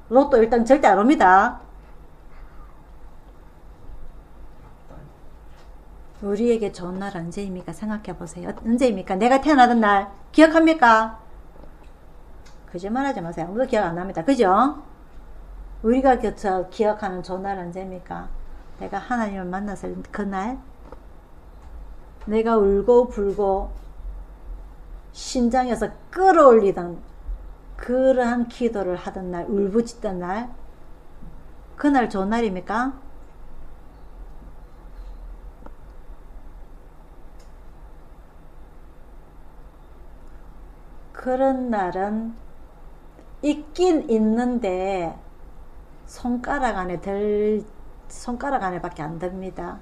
로또 일단 절대 안 옵니다. 우리에게 좋은 날 언제입니까? 생각해 보세요. 언제입니까? 내가 태어나던 날 기억합니까? 거짓말 하지 마세요. 아무도 기억 안 납니다. 그죠? 우리가 기억하는 좋은 날 언제입니까? 내가 하나님을 만났을 그날, 내가 울고 불고 심장에서 끌어올리던 그러한 기도를 하던 날, 울부짖던 날, 그날 좋은 날입니까? 그런 날은 있긴 있는데 손가락 안에 밖에 안 듭니다.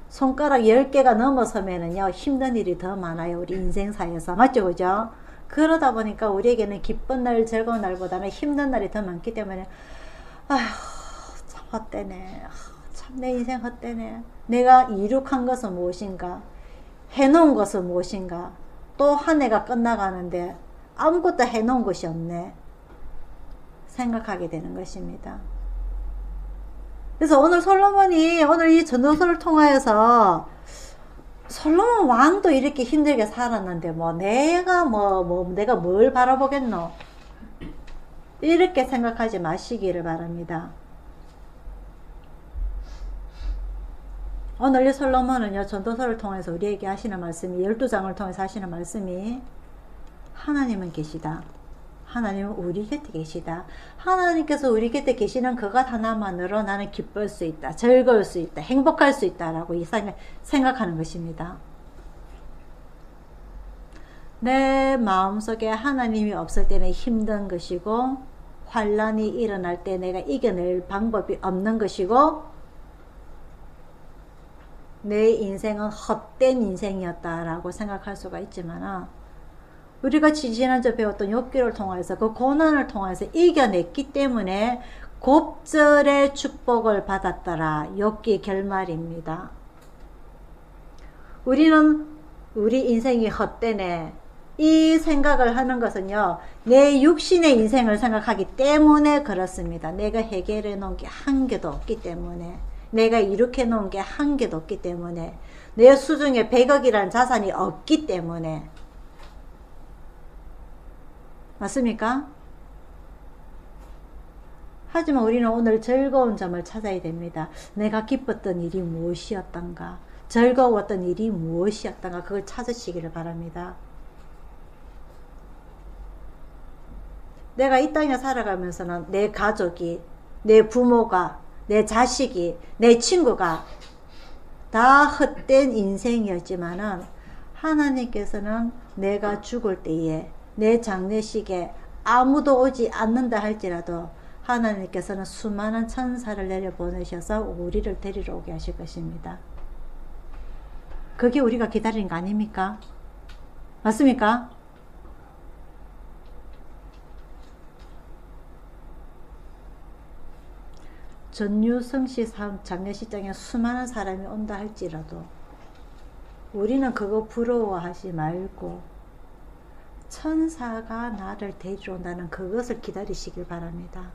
손가락 10개가 넘어서면은요, 힘든 일이 더 많아요. 우리 인생사에서. 맞죠? 그죠? 그러다 보니까 우리에게는 기쁜 날, 즐거운 날보다는 힘든 날이 더 많기 때문에, 아휴, 참 헛되네. 참 내 인생 헛되네. 내가 이룩한 것은 무엇인가? 해놓은 것은 무엇인가? 또 한 해가 끝나가는데 아무것도 해놓은 것이 없네. 생각하게 되는 것입니다. 그래서 오늘 솔로몬이 오늘 이 전도서를 통하여서 솔로몬 왕도 이렇게 힘들게 살았는데 내가 뭘 바라보겠노? 이렇게 생각하지 마시기를 바랍니다. 오늘 이 솔로몬은요, 전도서를 통해서 우리에게 하시는 말씀이, 12장을 통해서 하시는 말씀이, 하나님은 계시다. 하나님은 우리 곁에 계시다. 하나님께서 우리 곁에 계시는 그것 하나만으로 나는 기쁠 수 있다. 즐거울 수 있다. 행복할 수 있다라고 생각하는 것입니다. 내 마음속에 하나님이 없을 때는 힘든 것이고, 환란이 일어날 때 내가 이겨낼 방법이 없는 것이고, 내 인생은 헛된 인생이었다라고 생각할 수가 있지만, 우리가 지지난주 배웠던 욥기를 통해서 그 고난을 통해서 이겨냈기 때문에 곱절의 축복을 받았더라. 욥기 결말입니다. 우리는 우리 인생이 헛되네, 이 생각을 하는 것은요, 내 육신의 인생을 생각하기 때문에 그렇습니다. 내가 해결해 놓은 게 한 개도 없기 때문에, 내가 이룩해 놓은 게 한 개도 없기 때문에, 내 수중에 100억이라는 자산이 없기 때문에. 맞습니까? 하지만 우리는 오늘 즐거운 점을 찾아야 됩니다. 내가 기뻤던 일이 무엇이었던가, 즐거웠던 일이 무엇이었던가, 그걸 찾으시기를 바랍니다. 내가 이 땅에 살아가면서는 내 가족이, 내 부모가, 내 자식이, 내 친구가 다 헛된 인생이었지만은, 하나님께서는 내가 죽을 때에, 내 장례식에 아무도 오지 않는다 할지라도 하나님께서는 수많은 천사를 내려보내셔서 우리를 데리러 오게 하실 것입니다. 그게 우리가 기다리는 거 아닙니까? 맞습니까? 전유성씨 장례식장에 수많은 사람이 온다 할지라도 우리는 그거 부러워하지 말고 천사가 나를 데리러 온다는 그것을 기다리시길 바랍니다.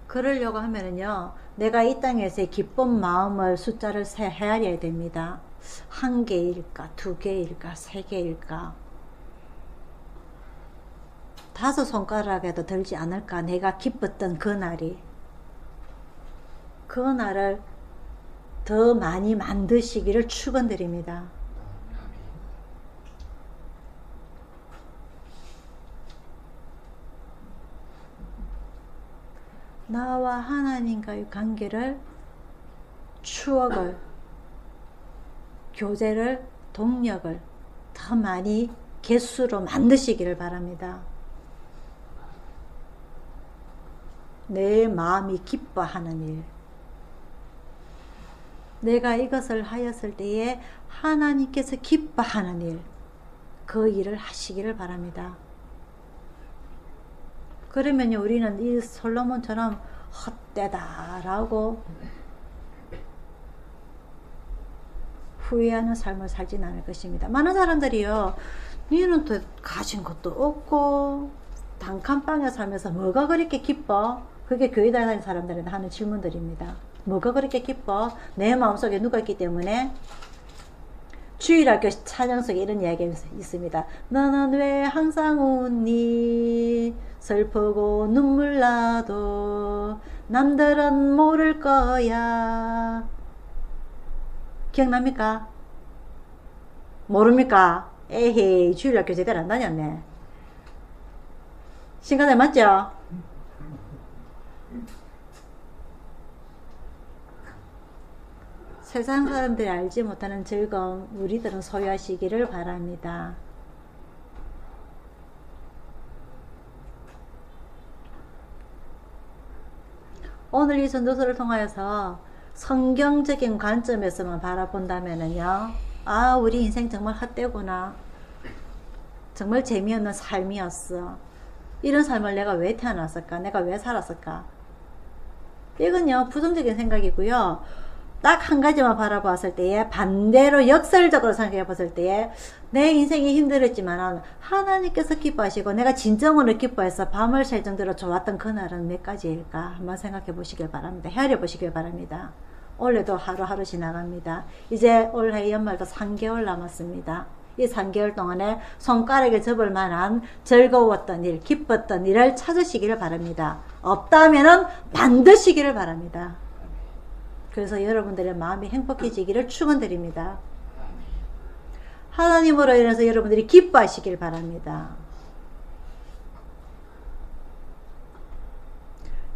그러려고 하면은요, 내가 이 땅에서의 기쁜 마음을 숫자를 헤아려야 됩니다. 1개일까, 2개일까, 3개일까, 5손가락에도 들지 않을까. 내가 기뻤던 그 날이, 그 날을 더 많이 만드시기를 축원드립니다. 나와 하나님과의 관계를, 추억을, 교제를, 동력을 더 많이 개수로 만드시기를 바랍니다. 내 마음이 기뻐하는 일, 내가 이것을 하였을 때에 하나님께서 기뻐하는 일, 그 일을 하시기를 바랍니다. 그러면 우리는 이 솔로몬처럼 헛되다라고 후회하는 삶을 살진 않을 것입니다. 많은 사람들이요, 니는 또 가진 것도 없고 단칸방에 살면서 뭐가 그렇게 기뻐? 그게 교회 다니는 사람들한테 하는 질문들입니다. 뭐가 그렇게 기뻐? 내 마음속에 누가 있기 때문에? 주일학교 찬양 속에 이런 이야기가 있습니다. 너는 왜 항상 웃니? 슬프고 눈물 나도 남들은 모를 거야. 기억납니까? 모릅니까? 에헤이, 주일학교 제대로 안 다녔네. 신가들 맞죠? 세상 사람들이 알지 못하는 즐거움 우리들은 소유하시기를 바랍니다. 오늘 이 전도서를 통하여서 성경적인 관점에서만 바라본다면요, 아, 우리 인생 정말 헛되구나. 정말 재미없는 삶이었어. 이런 삶을 내가 왜 태어났을까? 내가 왜 살았을까? 이건요, 부정적인 생각이고요. 딱 한 가지만 바라봤을 때에, 반대로 역설적으로 생각해 봤을 때에, 내 인생이 힘들었지만 하나님께서 기뻐하시고 내가 진정으로 기뻐해서 밤을 샐 정도로 좋았던 그날은 몇 가지일까 한번 생각해 보시길 바랍니다. 헤아려 보시길 바랍니다. 올해도 하루하루 지나갑니다. 이제 올해 연말도 3개월 남았습니다. 이 3개월 동안에 손가락에 접을 만한 즐거웠던 일, 기뻤던 일을 찾으시기를 바랍니다. 없다면은 반드시기를 바랍니다. 그래서 여러분들의 마음이 행복해지기를 축원드립니다. 하나님으로 인해서 여러분들이 기뻐하시길 바랍니다.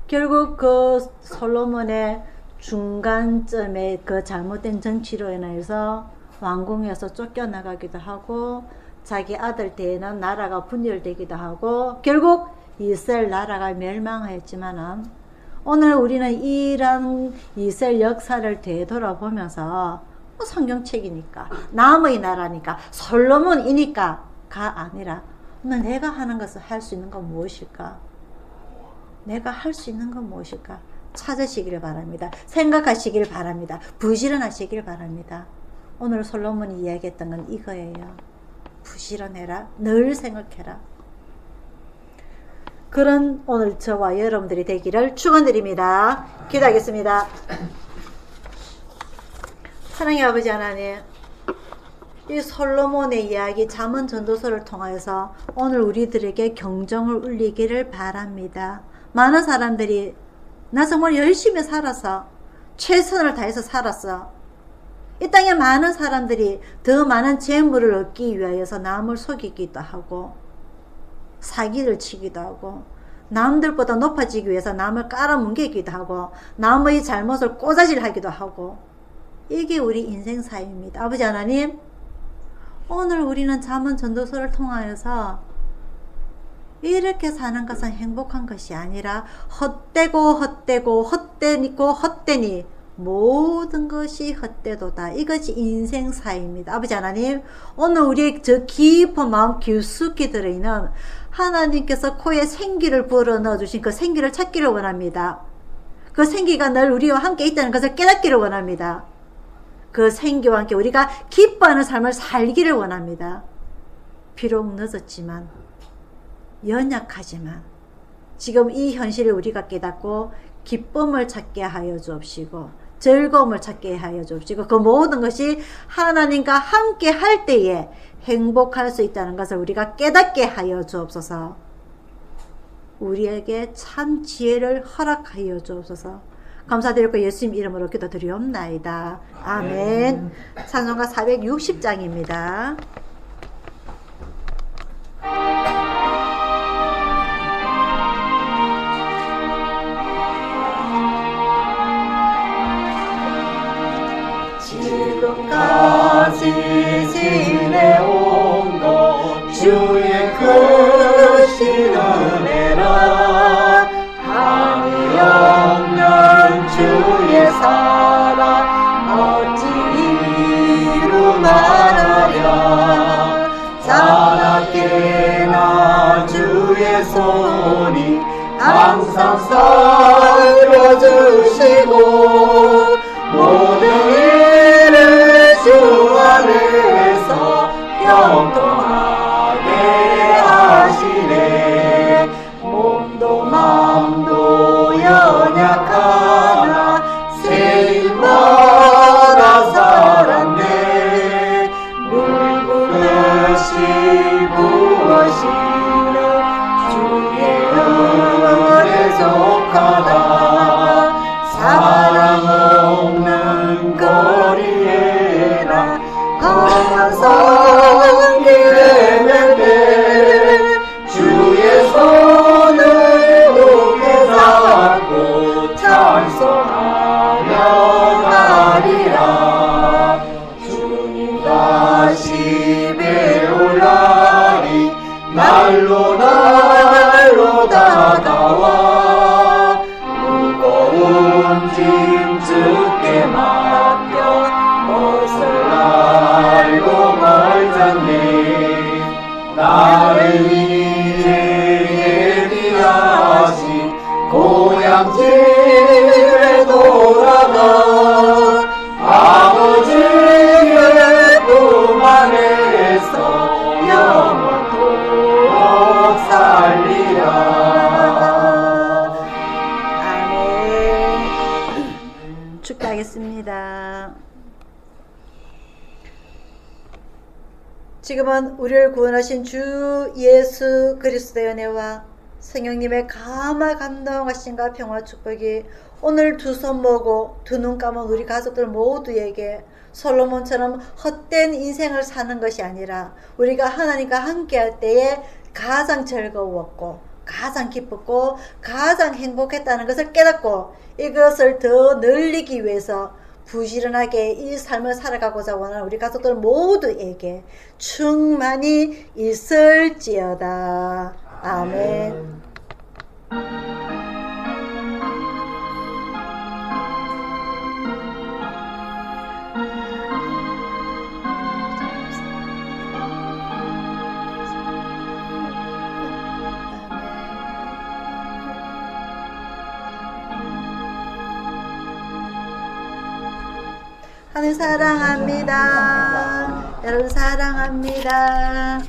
결국 그 솔로몬의 중간점의 그 잘못된 정치로 인해서 왕궁에서 쫓겨나가기도 하고, 자기 아들 때에는 나라가 분열되기도 하고, 결국 이스라엘 나라가 멸망하였지만은, 오늘 우리는 이런 이스라엘 역사를 되돌아보면서 성경책이니까, 남의 나라니까, 솔로몬이니까 가 아니라, 오늘 내가 하는 것을 할 수 있는 건 무엇일까? 내가 할 수 있는 건 무엇일까? 찾으시기를 바랍니다. 생각하시기를 바랍니다. 부지런하시기를 바랍니다. 오늘 솔로몬이 이야기했던 건 이거예요. 부지런해라. 늘 생각해라. 그런 오늘 저와 여러분들이 되기를 축원드립니다. 기도하겠습니다. 사랑의 아버지 하나님, 이 솔로몬의 이야기 잠언 전도서를 통하여서 오늘 우리들에게 경종을 울리기를 바랍니다. 많은 사람들이 나 정말 열심히 살아서 최선을 다해서 살았어. 이 땅에 많은 사람들이 더 많은 재물을 얻기 위하여서 남을 속이기도 하고, 사기를 치기도 하고, 남들보다 높아지기 위해서 남을 깔아뭉개기도 하고, 남의 잘못을 꼬자질하기도 하고, 이게 우리 인생사입니다. 아버지 하나님, 오늘 우리는 잠언 전도서를 통하여서 이렇게 사는 것은 행복한 것이 아니라 헛되니 모든 것이 헛되도다. 이것이 인생사입니다. 아버지 하나님, 오늘 우리의 저 깊은 마음 깊숙이 들어있는 하나님께서 코에 생기를 불어 넣어주신 그 생기를 찾기를 원합니다. 그 생기가 늘 우리와 함께 있다는 것을 깨닫기를 원합니다. 그 생기와 함께 우리가 기뻐하는 삶을 살기를 원합니다. 비록 늦었지만, 연약하지만 지금 이 현실을 우리가 깨닫고 기쁨을 찾게 하여 주옵시고, 즐거움을 찾게 하여 주옵시고, 그 모든 것이 하나님과 함께 할 때에 행복할 수 있다는 것을 우리가 깨닫게 하여 주옵소서. 우리에게 참 지혜를 허락하여 주옵소서. 감사드리고 예수님 이름으로 기도드리옵나이다. 아멘. 찬송가 460장입니다. 지금까지 지내온 것 주의 크신 은혜라, 한이 없는 주의 사랑 어찌 이루 말하랴. 자나깨나 주의 손이 항상 살펴주시고, 모든 일을 주 안에서 평통하게 하시네. 몸도 마음도 연약하나 다시 배울 날이 날로 다가와 무거운 짐 주께 맡겨 것을 알고 멀잖니 나를 위해 예비하신 고향집에 돌아가 아버지의 품 안에서 영원토록 살리라. 아멘. 축하하겠습니다. 지금은 우리를 구원하신 주 예수 그리스도의 은혜와 성령님의 감화 감동하심과 평화 축복이 오늘 두 손 모으고 두 눈 감은 우리 가족들 모두에게 솔로몬처럼 헛된 인생을 사는 것이 아니라 우리가 하나님과 함께할 때에 가장 즐거웠고 가장 기뻤고 가장 행복했다는 것을 깨닫고 이것을 더 늘리기 위해서 부지런하게 이 삶을 살아가고자 원하는 우리 가족들 모두에게 충만히 있을지어다. 아멘. 하나님 사랑합니다. 여러분 사랑합니다.